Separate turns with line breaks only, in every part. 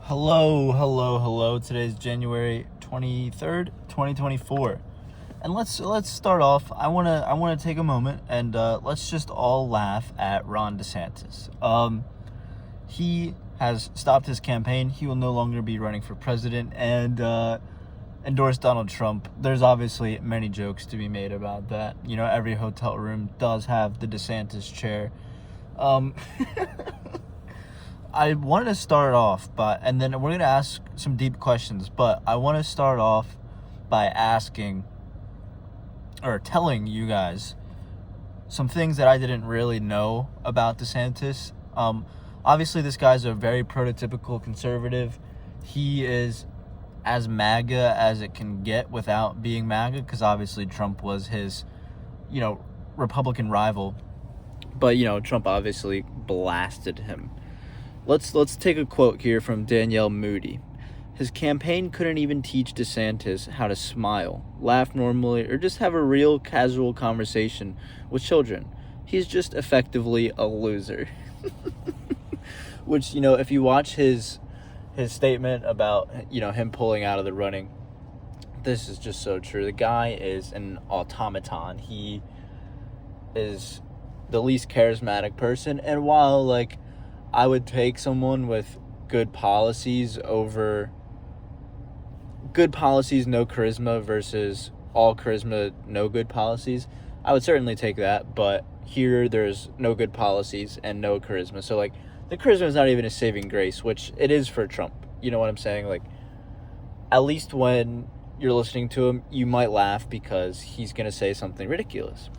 Hello. Today's January 23rd, 2024. And let's start off. I want to take a moment and let's just all laugh at Ron DeSantis. He has stopped his campaign. He will no longer be running for president and endorsed Donald Trump. There's obviously many jokes to be made about that. You know, every hotel room does have the DeSantis chair. I wanted to start off and then we're going to ask some deep questions, but I want to start off by asking or telling you guys some things that I didn't really know about DeSantis. Obviously, this guy's a very prototypical conservative. He is as MAGA as it can get without being MAGA, because obviously Trump was his, Republican rival. But, Trump obviously blasted him. Let's take a quote here from Danielle Moody. His campaign couldn't even teach DeSantis how to smile, laugh normally, or just have a real casual conversation with children. He's just effectively a loser. Which, if you watch his statement about, him pulling out of the running, this is just so true. The guy is an automaton. He is the least charismatic person, and while, I would take someone with good policies, no charisma versus all charisma, no good policies. I would certainly take that, but here there's no good policies and no charisma. So, the charisma is not even a saving grace, which it is for Trump. You know what I'm saying? At least when you're listening to him, you might laugh because he's going to say something ridiculous.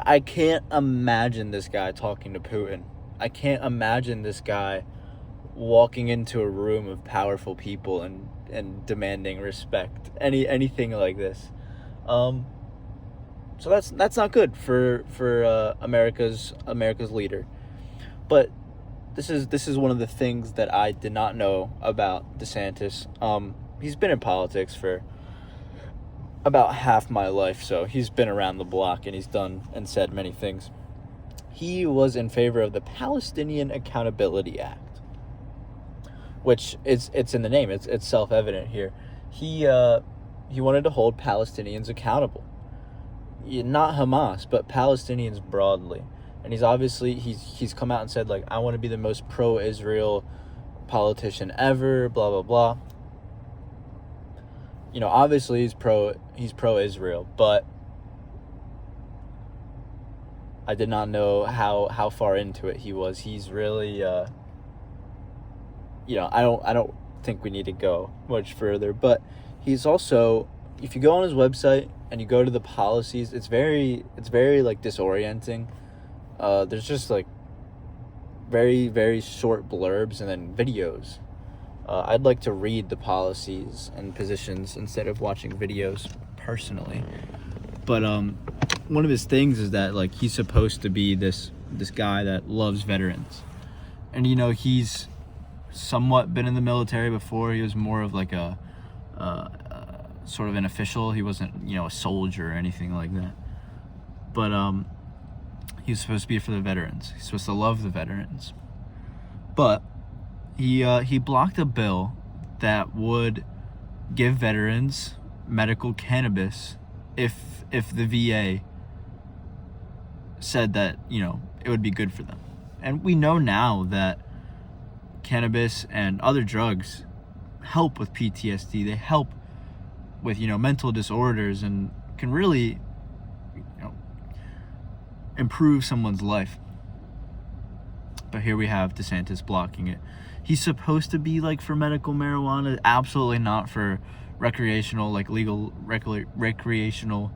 I can't imagine this guy talking to Putin. I can't imagine this guy walking into a room of powerful people and demanding respect. Anything like this. So that's not good for America's leader. But this is one of the things that I did not know about DeSantis. He's been in politics for about half my life, so he's been around the block and he's done and said many things. He was in favor of the Palestinian Accountability Act, which it's in the name. It's self-evident here. He wanted to hold Palestinians accountable, not Hamas, but Palestinians broadly. And he's come out and said, I want to be the most pro-Israel politician ever, blah blah blah. Obviously he's pro-Israel, but I did not know how far into it he was. He's really, I don't think we need to go much further, but he's also, if you go on his website and you go to the policies, it's very disorienting. There's just very, very short blurbs and then videos. I'd like to read the policies and positions instead of watching videos personally. But one of his things is that he's supposed to be this guy that loves veterans. And he's somewhat been in the military before. He was more of a sort of an official. He wasn't, a soldier or anything like that. But he was supposed to be for the veterans. He's supposed to love the veterans. But he blocked a bill that would give veterans medical cannabis if the VA said that, it would be good for them. And we know now that cannabis and other drugs help with PTSD. They help with, mental disorders and can really, improve someone's life. But here we have DeSantis blocking it. He's supposed to be for medical marijuana, absolutely not for recreational, legal recreational.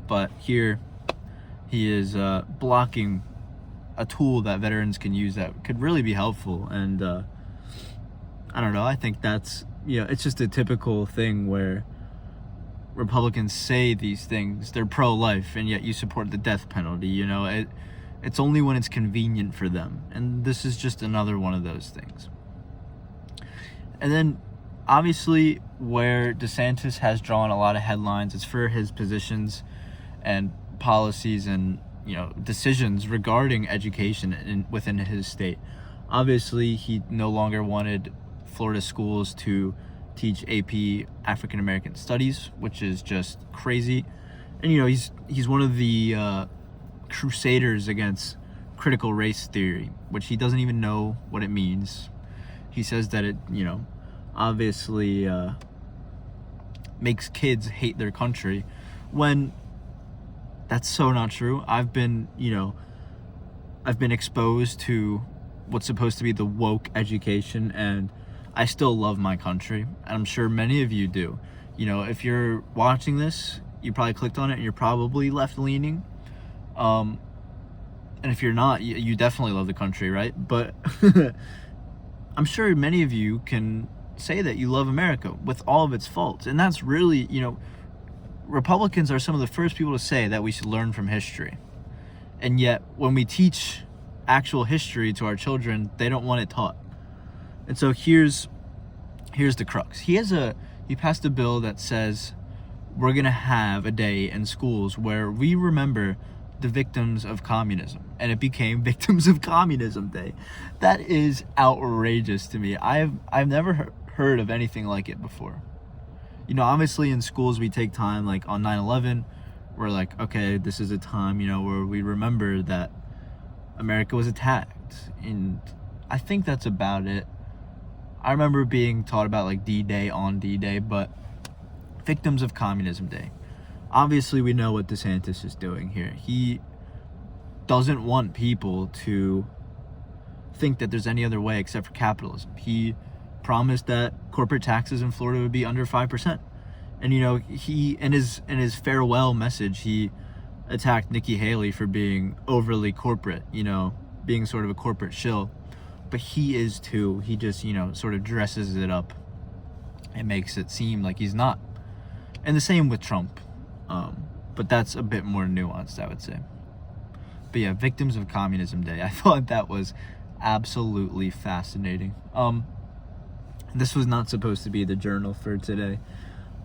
But here he is blocking a tool that veterans can use that could really be helpful. And I don't know. I think that's it's just a typical thing where Republicans say these things. They're pro-life, and yet you support the death penalty. It's only when it's convenient for them. And this is just another one of those things. And then, obviously, where DeSantis has drawn a lot of headlines, it's for his positions and policies and decisions regarding education within his state. Obviously, he no longer wanted Florida schools to teach AP African American Studies, which is just crazy. And he's one of the crusaders against critical race theory, which he doesn't even know what it means. He says that it obviously makes kids hate their country, when that's so not true. I've been exposed to what's supposed to be the woke education, and I still love my country, and I'm sure many of you do. If you're watching this, you probably clicked on it and you're probably left-leaning, and if you're not, you definitely love the country, right? But I'm sure many of you can say that you love America with all of its faults, and that's really, Republicans are some of the first people to say that we should learn from history. And yet, when we teach actual history to our children, they don't want it taught. And so here's the crux. He passed a bill that says we're going to have a day in schools where we remember the victims of communism, and it became Victims of Communism Day. That is outrageous to me. I've never heard of anything like it before. Obviously in schools we take time, like on 9/11, we're like, okay, this is a time, where we remember that America was attacked, and I think that's about it. I remember being taught about like D-Day on D-Day, but Victims of Communism Day. Obviously we know what DeSantis is doing here. He doesn't want people to think that there's any other way except for capitalism. He promised that corporate taxes in Florida would be under 5%. And he in his farewell message, he attacked Nikki Haley for being overly corporate, being sort of a corporate shill. But he is too. He just, sort of dresses it up and makes it seem like he's not. And the same with Trump. But that's a bit more nuanced, I would say. But yeah, Victims of Communism Day. I thought that was absolutely fascinating. This was not supposed to be the journal for today,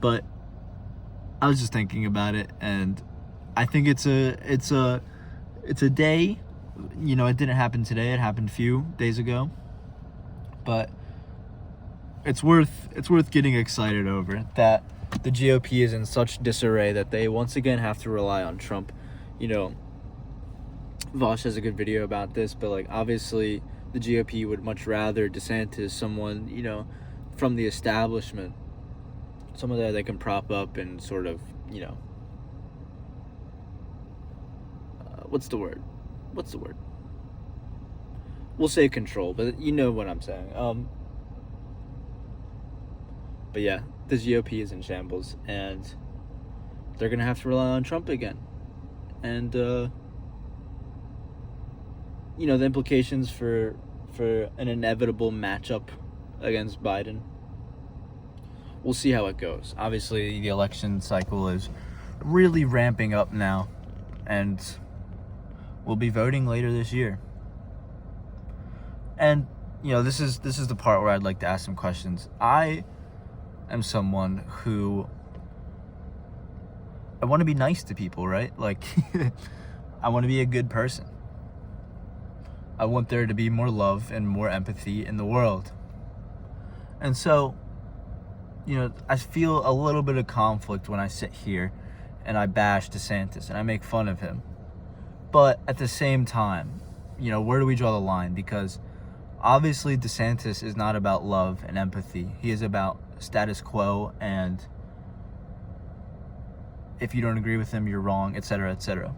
but I was just thinking about it, and I think it's a day. It didn't happen today. It happened a few days ago, but it's worth getting excited over that the GOP is in such disarray that they once again have to rely on Trump. Vosh has a good video about this, but like obviously the GOP would much rather DeSantis, someone, from the establishment, someone that they can prop up and sort of, what's the word? We'll say control, but you know what I'm saying. But yeah, the GOP is in shambles, and they're going to have to rely on Trump again. And, the implications for an inevitable matchup against Biden, we'll see how it goes. Obviously, the election cycle is really ramping up now, and we'll be voting later this year. And this is the part where I'd like to ask some questions. I am someone who I want to be nice to people, right? Like I want to be a good person. I want there to be more love and more empathy in the world. And so, I feel a little bit of conflict when I sit here and I bash DeSantis and I make fun of him. But at the same time, where do we draw the line? Because obviously DeSantis is not about love and empathy. He is about status quo, and if you don't agree with him, you're wrong, etc., etc.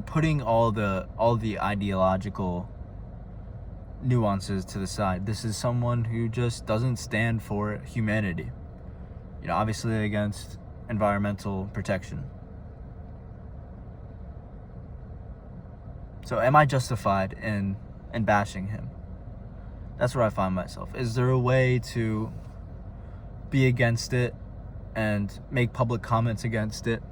Putting all the ideological nuances to the side, this is someone who just doesn't stand for humanity. Obviously against environmental protection. So am I justified in bashing him? That's where I find myself. Is there a way to be against it and make public comments against it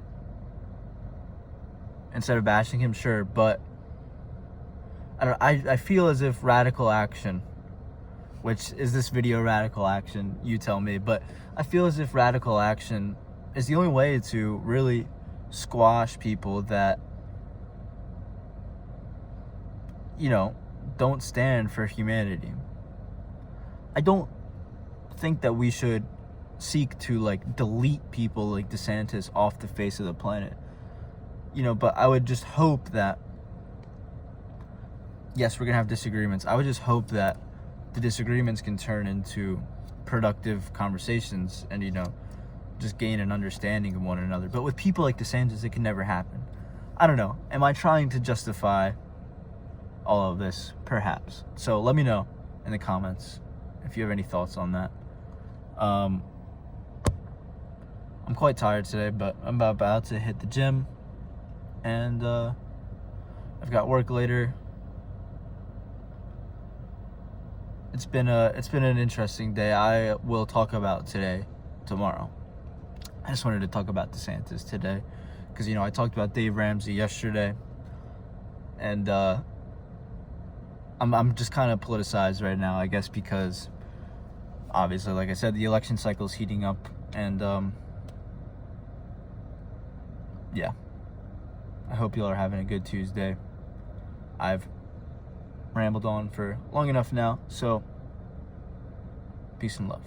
instead of bashing him? Sure, but I feel as if radical action, which is this video radical action, you tell me, but I feel as if radical action is the only way to really squash people that, you know, don't stand for humanity. I don't think that we should seek to like delete people like DeSantis off the face of the planet. You know, but I would just hope that, yes, we're gonna have disagreements. I would just hope that the disagreements can turn into productive conversations and, you know, just gain an understanding of one another. But with people like DeSantis, it can never happen. I don't know. Am I trying to justify all of this? Perhaps. So let me know in the comments if you have any thoughts on that. I'm quite tired today, but I'm about to hit the gym, and I've got work later. It's been an interesting day. I will talk about today tomorrow. I just wanted to talk about DeSantis today because, you know, I talked about Dave Ramsey yesterday, and I'm just kind of politicized right now, I guess, because obviously, like I said, the election cycle is heating up, and yeah. I hope y'all are having a good Tuesday. I've rambled on for long enough now, so peace and love.